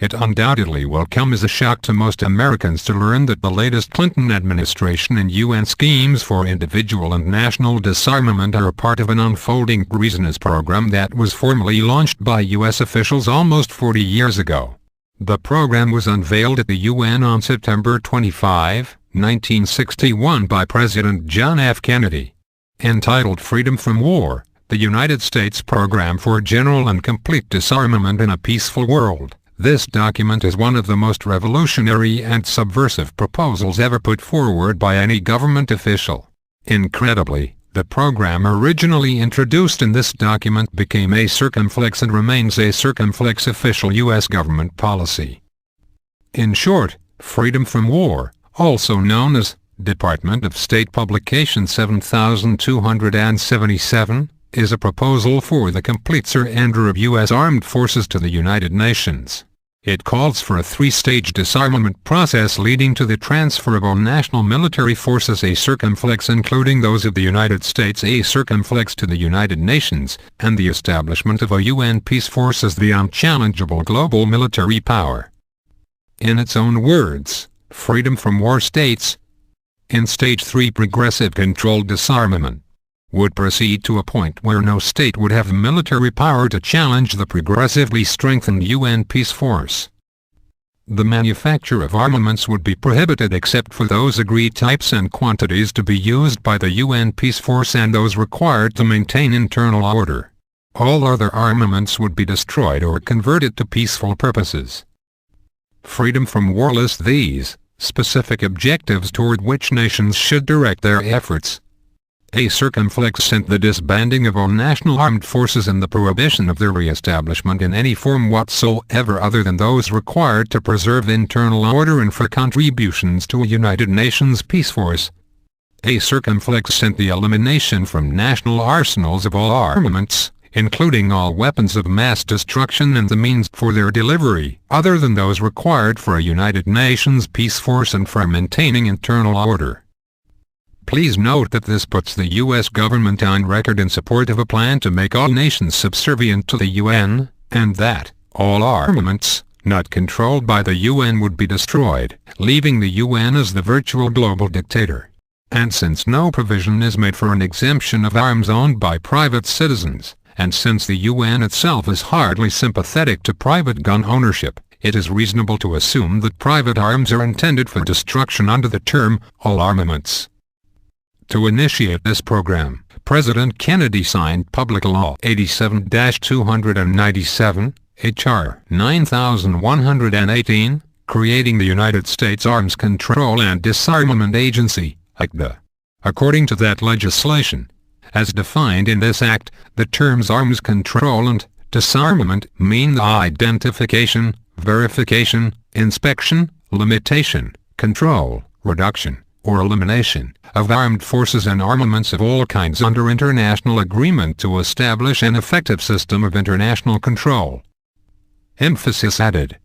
It undoubtedly will come as a shock to most Americans to learn that the latest Clinton administration and UN schemes for individual and national disarmament are part of an unfolding treasonous program that was formally launched by U.S. officials almost 40 years ago. The program was unveiled at the UN on September 25, 1961 by President John F. Kennedy. Entitled Freedom from War, the United States Program for General and Complete Disarmament in a Peaceful World. This document is one of the most revolutionary and subversive proposals ever put forward by any government official. Incredibly, the program originally introduced in this document became a circumflex and remains a circumflex official U.S. government policy. In short, Freedom from War, also known as Department of State Publication 7277, is a proposal for the complete surrender of U.S. armed forces to the United Nations. It calls for a three-stage disarmament process leading to the transfer of all national military forces a circumflex including those of the United States a circumflex to the United Nations, and the establishment of a UN peace force as the unchallengeable global military power. In its own words, Freedom from War states, in Stage 3 progressive controlled disarmament would proceed to a point where no state would have military power to challenge the progressively strengthened UN peace force. The manufacture of armaments would be prohibited except for those agreed types and quantities to be used by the UN peace force and those required to maintain internal order. All other armaments would be destroyed or converted to peaceful purposes. Freedom from War lists these specific objectives toward which nations should direct their efforts. A circumflex sent the disbanding of all national armed forces and the prohibition of their re-establishment in any form whatsoever other than those required to preserve internal order and for contributions to a United Nations peace force. A circumflex sent the elimination from national arsenals of all armaments, including all weapons of mass destruction and the means for their delivery, other than those required for a United Nations peace force and for maintaining internal order. Please note that this puts the U.S. government on record in support of a plan to make all nations subservient to the UN, and that all armaments not controlled by the UN would be destroyed, leaving the UN as the virtual global dictator. And since no provision is made for an exemption of arms owned by private citizens, and since the UN itself is hardly sympathetic to private gun ownership, it is reasonable to assume that private arms are intended for destruction under the term all armaments. To initiate this program, President Kennedy signed Public Law 87-297, H.R. 9118, creating the United States Arms Control and Disarmament Agency, (UCDA). According to that legislation, as defined in this act, the terms arms control and disarmament mean the identification, verification, inspection, limitation, control, reduction, or elimination of armed forces and armaments of all kinds under international agreement to establish an effective system of international control. Emphasis added.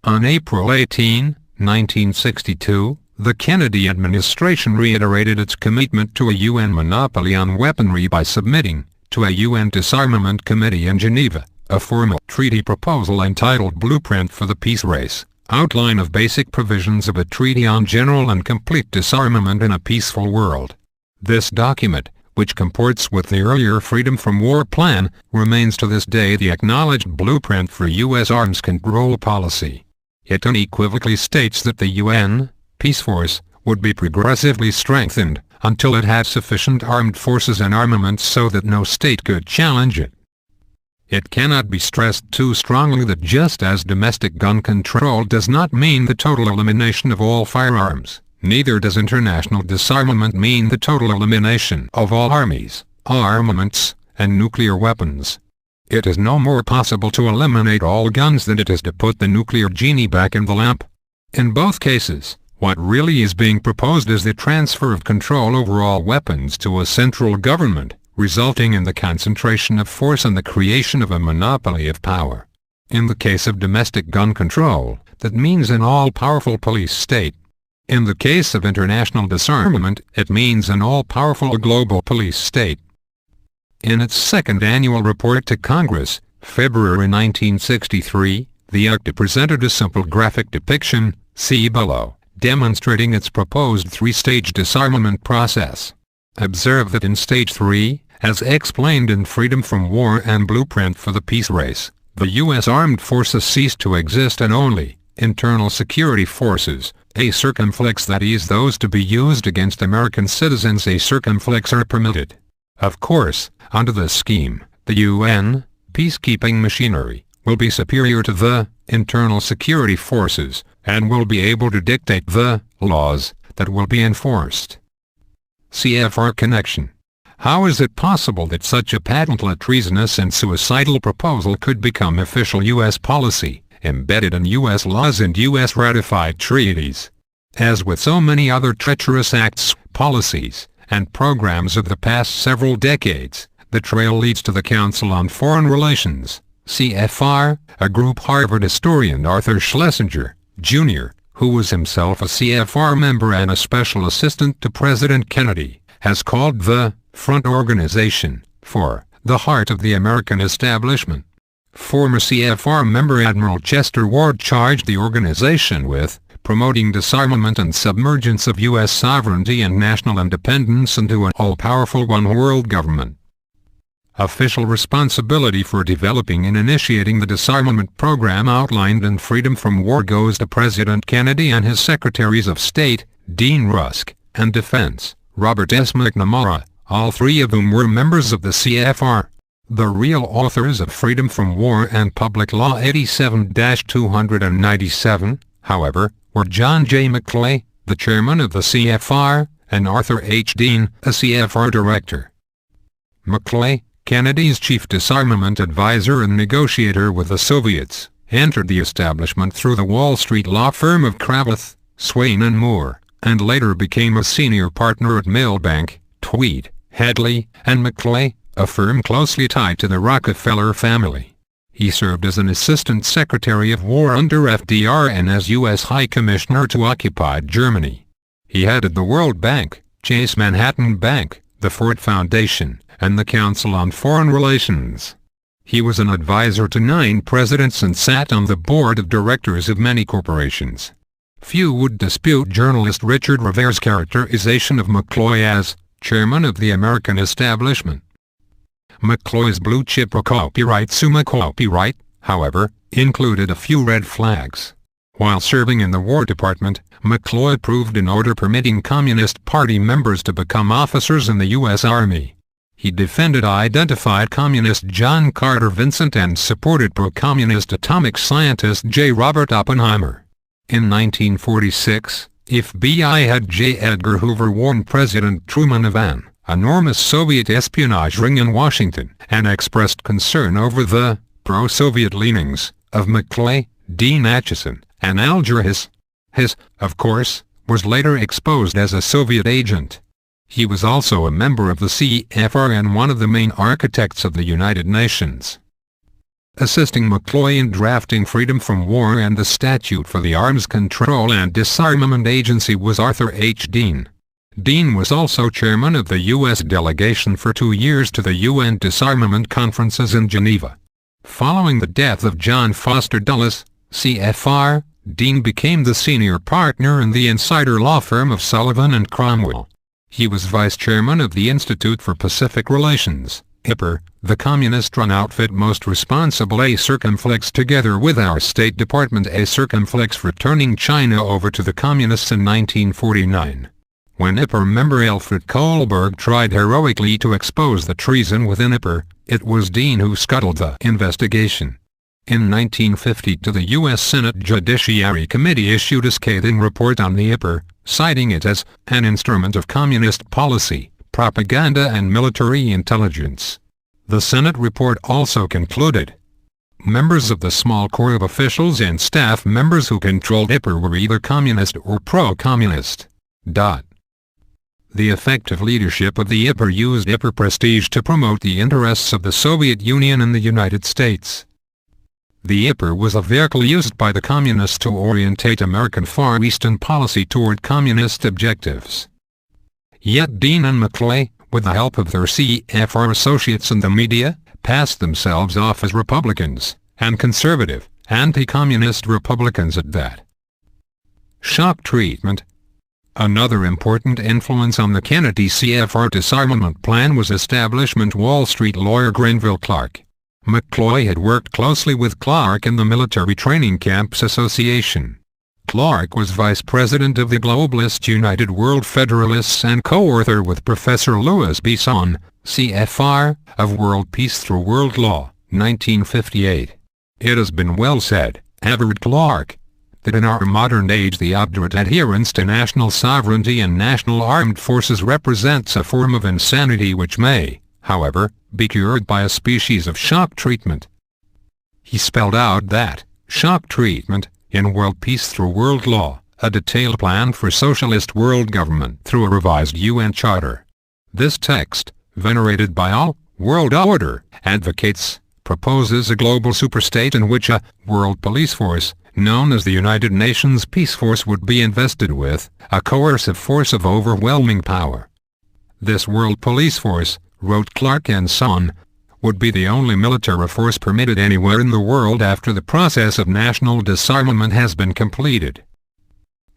On April 18, 1962, the Kennedy administration reiterated its commitment to a UN monopoly on weaponry by submitting, to a UN Disarmament Committee in Geneva, a formal treaty proposal entitled Blueprint for the Peace Race, Outline of Basic Provisions of a Treaty on General and Complete Disarmament in a Peaceful World. This document, which comports with the earlier Freedom from War plan, remains to this day the acknowledged blueprint for U.S. arms control policy. It unequivocally states that the UN peace force would be progressively strengthened until it had sufficient armed forces and armaments so that no state could challenge it. It cannot be stressed too strongly that just as domestic gun control does not mean the total elimination of all firearms, neither does international disarmament mean the total elimination of all armies, armaments, and nuclear weapons. It is no more possible to eliminate all guns than it is to put the nuclear genie back in the lamp. In both cases, what really is being proposed is the transfer of control over all weapons to a central government, resulting in the concentration of force and the creation of a monopoly of power. In the case of domestic gun control, that means an all-powerful police state. In the case of international disarmament, it means an all-powerful global police state. In its second annual report to Congress, February 1963, The ACTA presented a simple graphic depiction, see below, demonstrating its proposed three-stage disarmament process. Observe that in Stage 3, as explained in Freedom from War and Blueprint for the Peace Race, the U.S. Armed Forces cease to exist and only internal security forces, a circumflex, that is, those to be used against American citizens, a circumflex, are permitted. Of course, under this scheme, the UN peacekeeping machinery will be superior to the internal security forces and will be able to dictate the laws that will be enforced. CFR connection. How is it possible that such a patently treasonous and suicidal proposal could become official U.S. policy, embedded in U.S. laws and U.S. ratified treaties? As with so many other treacherous acts, policies, and programs of the past several decades, the trail leads to the Council on Foreign Relations, CFR, a group Harvard historian Arthur Schlesinger, Jr., who was himself a CFR member and a special assistant to President Kennedy, has called the Front Organization for the heart of the American establishment. Former CFR member Admiral Chester Ward charged the organization with promoting disarmament and submergence of U.S. sovereignty and national independence into an all-powerful one-world government. Official responsibility for developing and initiating the disarmament program outlined in Freedom from War goes to President Kennedy and his Secretaries of State, Dean Rusk, and Defense, Robert S. McNamara, all three of whom were members of the CFR. The real authors of Freedom from War and Public Law 87-297, however, were John J. McCloy, the chairman of the CFR, and Arthur H. Dean, a CFR director. McCloy, Kennedy's chief disarmament advisor and negotiator with the Soviets, entered the establishment through the Wall Street law firm of Cravath, Swain and Moore, and later became a senior partner at Milbank, Tweed, Headley, and McCloy, a firm closely tied to the Rockefeller family. He served as an Assistant Secretary of War under FDR and as U.S. High Commissioner to occupied Germany. He headed the World Bank, Chase Manhattan Bank, the Ford Foundation, and the Council on Foreign Relations. He was an advisor to 9 presidents and sat on the board of directors of many corporations. Few would dispute journalist Richard Rivere's characterization of McCloy as chairman of the American establishment. McCloy's blue-chip copyright Summa copyright, however, included a few red flags. While serving in the War Department, McCloy approved an order permitting Communist Party members to become officers in the U.S. Army. He defended identified Communist John Carter Vincent and supported pro-Communist atomic scientist J. Robert Oppenheimer. In 1946, FBI head J. Edgar Hoover warned President Truman of an enormous Soviet espionage ring in Washington and expressed concern over the pro-Soviet leanings of McCloy, Dean Acheson, and Alger Hiss. Hiss, of course, was later exposed as a Soviet agent. He was also a member of the CFR and one of the main architects of the United Nations. Assisting McCloy in drafting Freedom from War and the Statute for the Arms Control and Disarmament Agency was Arthur H. Dean. Dean was also chairman of the U.S. delegation for 2 years to the UN disarmament conferences in Geneva. Following the death of John Foster Dulles, CFR, Dean became the senior partner in the insider law firm of Sullivan and Cromwell. He was vice chairman of the Institute for Pacific Relations, IPR, the communist-run outfit most responsible a circumflex together with our State Department a circumflex for turning China over to the communists in 1949. When IPR member Alfred Kohlberg tried heroically to expose the treason within IPR, it was Dean who scuttled the investigation. In 1950 the U.S. Senate Judiciary Committee issued a scathing report on the IPR, citing it as an instrument of communist policy, propaganda and military intelligence. The Senate report also concluded, members of the small corps of officials and staff members who controlled IPR were either communist or pro-communist. The effective leadership of the IPR used IPR prestige to promote the interests of the Soviet Union and the United States. The IPR was a vehicle used by the Communists to orientate American Far Eastern policy toward communist objectives. Yet Dean and McCloy, with the help of their CFR associates and the media, passed themselves off as Republicans and conservative, anti-communist Republicans at that. Shock treatment. Another important influence on the Kennedy CFR disarmament plan was establishment Wall Street lawyer Grenville Clark. McCloy had worked closely with Clark in the Military Training Camps Association. Clark was vice president of the Globalist United World Federalists and co-author with Professor Louis Bisson, CFR, of World Peace Through World Law, 1958. It has been well said, averred Clark, that in our modern age the obdurate adherence to national sovereignty and national armed forces represents a form of insanity which may, however, be cured by a species of shock treatment. He spelled out that shock treatment, in World Peace Through World Law, a detailed plan for socialist world government through a revised UN Charter. This text, venerated by all world order advocates, proposes a global superstate in which a world police force, known as the United Nations Peace Force, would be invested with a coercive force of overwhelming power. This world police force, wrote Clark and Son, would be the only military force permitted anywhere in the world after the process of national disarmament has been completed.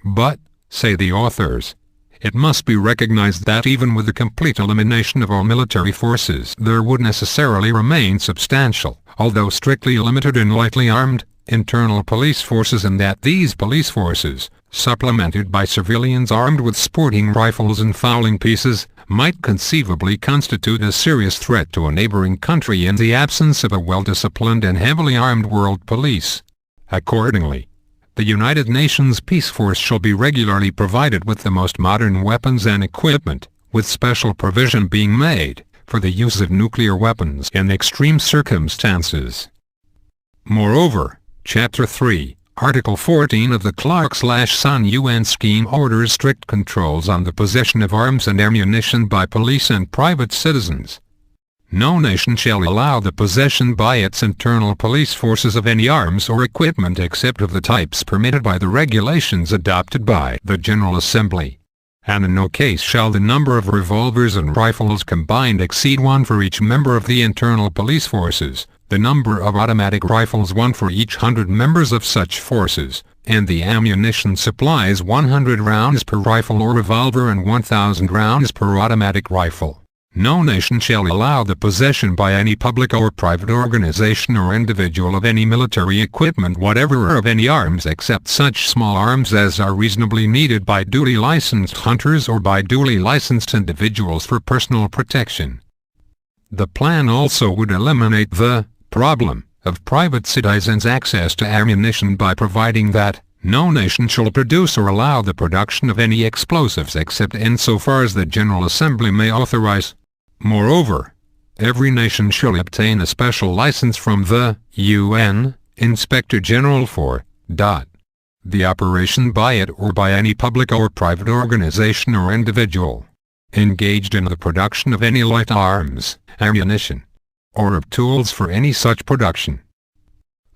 But, say the authors, it must be recognized that even with the complete elimination of all military forces there would necessarily remain substantial, although strictly limited and lightly armed, internal police forces, and that these police forces, supplemented by civilians armed with sporting rifles and fowling pieces, might conceivably constitute a serious threat to a neighboring country in the absence of a well-disciplined and heavily armed world police. Accordingly, the United Nations Peace Force shall be regularly provided with the most modern weapons and equipment, with special provision being made for the use of nuclear weapons in extreme circumstances. Moreover, Chapter 3, Article 14 of the Clark/Son UN scheme orders strict controls on the possession of arms and ammunition by police and private citizens. No nation shall allow the possession by its internal police forces of any arms or equipment except of the types permitted by the regulations adopted by the General Assembly. And in no case shall the number of revolvers and rifles combined exceed one for each member of the internal police forces, the number of automatic rifles one for each 100 members of such forces, and the ammunition supplies 100 rounds per rifle or revolver and 1,000 rounds per automatic rifle. No nation shall allow the possession by any public or private organization or individual of any military equipment whatever or of any arms except such small arms as are reasonably needed by duly licensed hunters or by duly licensed individuals for personal protection. The plan also would eliminate the problem of private citizens' access to ammunition by providing that no nation shall produce or allow the production of any explosives except insofar as the General Assembly may authorize. Moreover, every nation shall obtain a special license from the UN Inspector General for the operation by it or by any public or private organization or individual engaged in the production of any light arms, ammunition, or of tools for any such production.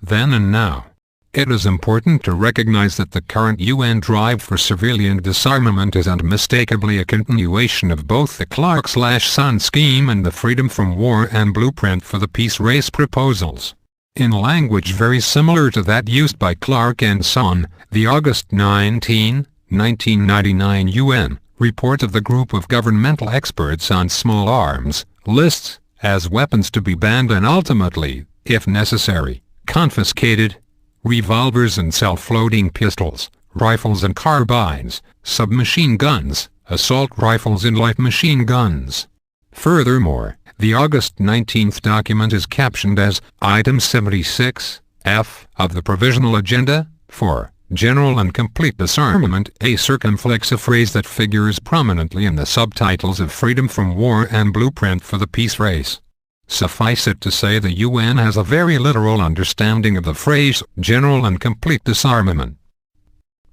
Then and now, it is important to recognize that the current UN drive for civilian disarmament is unmistakably a continuation of both the Clark/Son scheme and the Freedom from War and Blueprint for the Peace Race proposals. In language very similar to that used by Clark and Son, the August 19, 1999 UN report of the Group of Governmental Experts on Small Arms lists as weapons to be banned and ultimately, if necessary, confiscated, revolvers and self-loading pistols, rifles and carbines, submachine guns, assault rifles and light machine guns. Furthermore, the August 19 document is captioned as Item 76, F, of the Provisional Agenda, for General and Complete Disarmament, a circumflex, a phrase that figures prominently in the subtitles of Freedom from War and Blueprint for the Peace Race. Suffice it to say the UN has a very literal understanding of the phrase General and Complete Disarmament.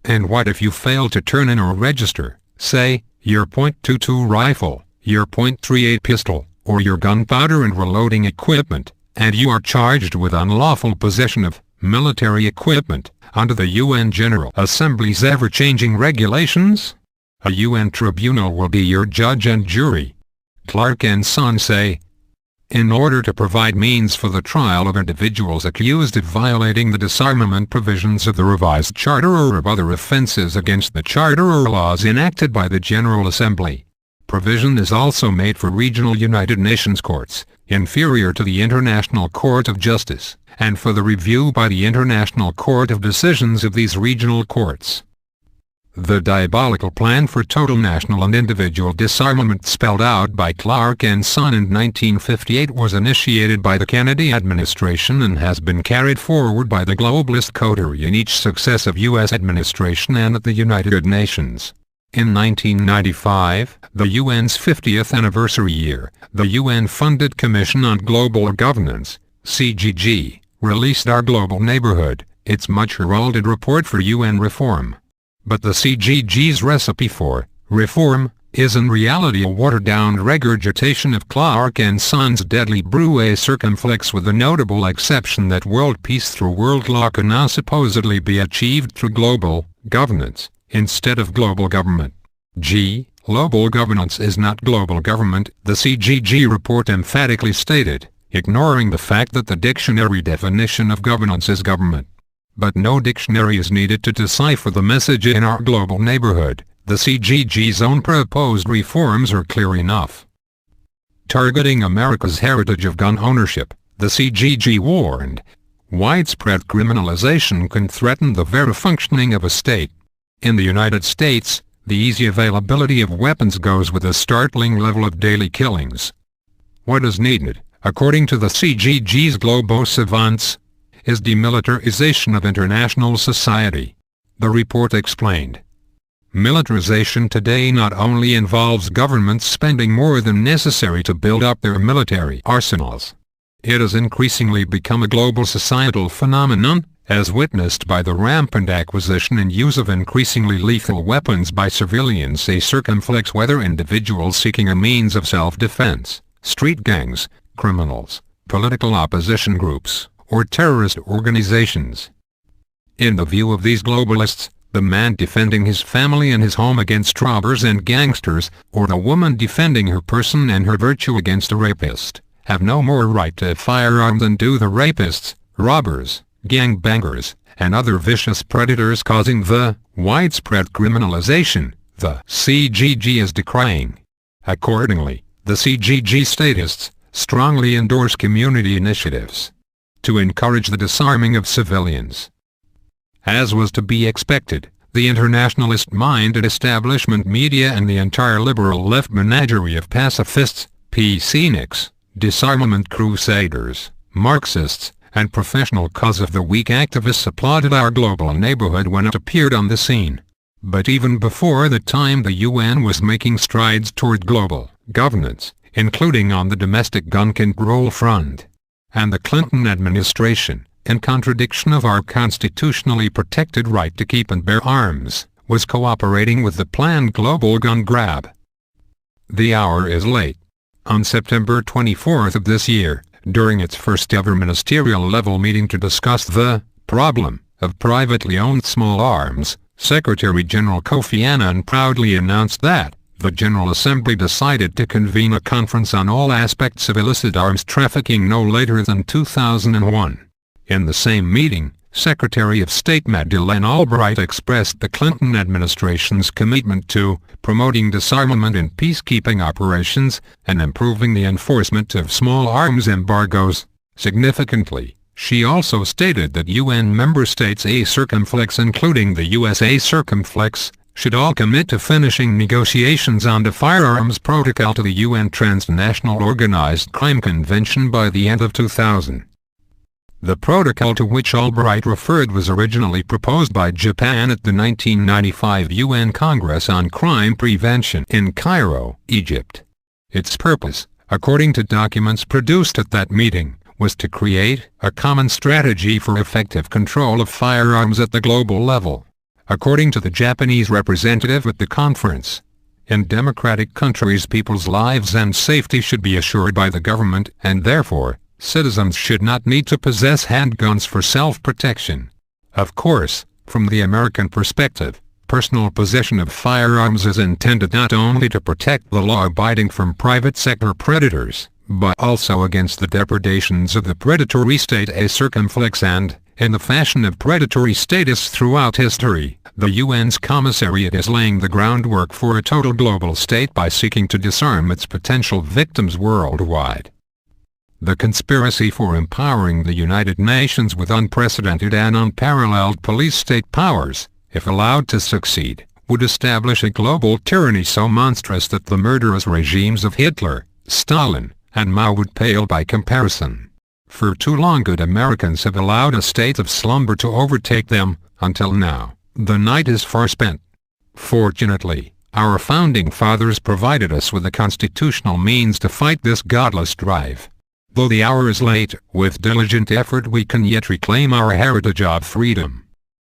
And what if you fail to turn in or register, say, your .22 rifle, your .38 pistol, or your gunpowder and reloading equipment, and you are charged with unlawful possession of military equipment under the UN General Assembly's ever-changing regulations? A UN tribunal will be your judge and jury. Clark and Son say, in order to provide means for the trial of individuals accused of violating the disarmament provisions of the revised Charter or of other offences against the Charter or laws enacted by the General Assembly. Provision is also made for regional United Nations courts, inferior to the International Court of Justice, and for the review by the International Court of decisions of these regional courts. The diabolical plan for total national and individual disarmament spelled out by Clark and Son in 1958 was initiated by the Kennedy administration and has been carried forward by the globalist coterie in each successive U.S. administration and at the United Nations. In 1995, the UN's 50th anniversary year, the UN-funded Commission on Global Governance, CGG, released Our Global Neighborhood, its much-heralded report for UN reform. But the CGG's recipe for reform is in reality a watered-down regurgitation of Clark and Son's deadly brew circumflex, with the notable exception that world peace through world law can now supposedly be achieved through global governance instead of global government. Global governance is not global government, the CGG report emphatically stated, ignoring the fact that the dictionary definition of governance is government. But no dictionary is needed to decipher the message in Our Global Neighborhood. The CGG's own proposed reforms are clear enough. Targeting America's heritage of gun ownership, the CGG warned, widespread criminalization can threaten the very functioning of a state. In the United States, the easy availability of weapons goes with a startling level of daily killings. What is needed, according to the CGG's global savants, is demilitarization of international society. The report explained. Militarization today not only involves governments spending more than necessary to build up their military arsenals. It has increasingly become a global societal phenomenon, as witnessed by the rampant acquisition and use of increasingly lethal weapons by civilians, circumflex, whether individuals seeking a means of self-defense, street gangs, criminals, political opposition groups, or terrorist organizations. In the view of these globalists, the man defending his family and his home against robbers and gangsters, or the woman defending her person and her virtue against a rapist, have no more right to a firearm than do the rapists, robbers, gangbangers, and other vicious predators causing the widespread criminalization the CGG is decrying. Accordingly, the CGG statists strongly endorse community initiatives to encourage the disarming of civilians. As was to be expected, the internationalist-minded establishment media and the entire liberal left menagerie of pacifists, peaceniks, disarmament crusaders, Marxists, and professional cause-of-the-week activists applauded Our Global Neighborhood when it appeared on the scene. But even before that time, the UN was making strides toward global governance, including on the domestic gun control front. And the Clinton administration, in contradiction of our constitutionally protected right to keep and bear arms, was cooperating with the planned global gun grab. The hour is late. On September 24th of this year, during its first-ever ministerial-level meeting to discuss the problem of privately owned small arms, Secretary General Kofi Annan proudly announced that the General Assembly decided to convene a conference on all aspects of illicit arms trafficking no later than 2001. In the same meeting, Secretary of State Madeleine Albright expressed the Clinton administration's commitment to promoting disarmament in peacekeeping operations and improving the enforcement of small arms embargoes. Significantly, she also stated that UN member states circumflex, including the USA circumflex, should all commit to finishing negotiations on the firearms protocol to the UN Transnational Organized Crime Convention by the end of 2000. The protocol to which Albright referred was originally proposed by Japan at the 1995 UN Congress on Crime Prevention in Cairo, Egypt. Its purpose, according to documents produced at that meeting, was to create a common strategy for effective control of firearms at the global level. According to the Japanese representative at the conference, in democratic countries people's lives and safety should be assured by the government, and therefore, citizens should not need to possess handguns for self-protection. Of course, from the American perspective, personal possession of firearms is intended not only to protect the law-abiding from private sector predators, but also against the depredations of the predatory state A circumflex and, in the fashion of predatory statists throughout history, the UN's Commissariat is laying the groundwork for a total global state by seeking to disarm its potential victims worldwide. The conspiracy for empowering the United Nations with unprecedented and unparalleled police state powers, if allowed to succeed, would establish a global tyranny so monstrous that the murderous regimes of Hitler, Stalin, and Mao would pale by comparison. For too long good Americans have allowed a state of slumber to overtake them, until now, the night is far spent. Fortunately, our founding fathers provided us with the constitutional means to fight this godless drive. Though the hour is late, with diligent effort we can yet reclaim our heritage of freedom.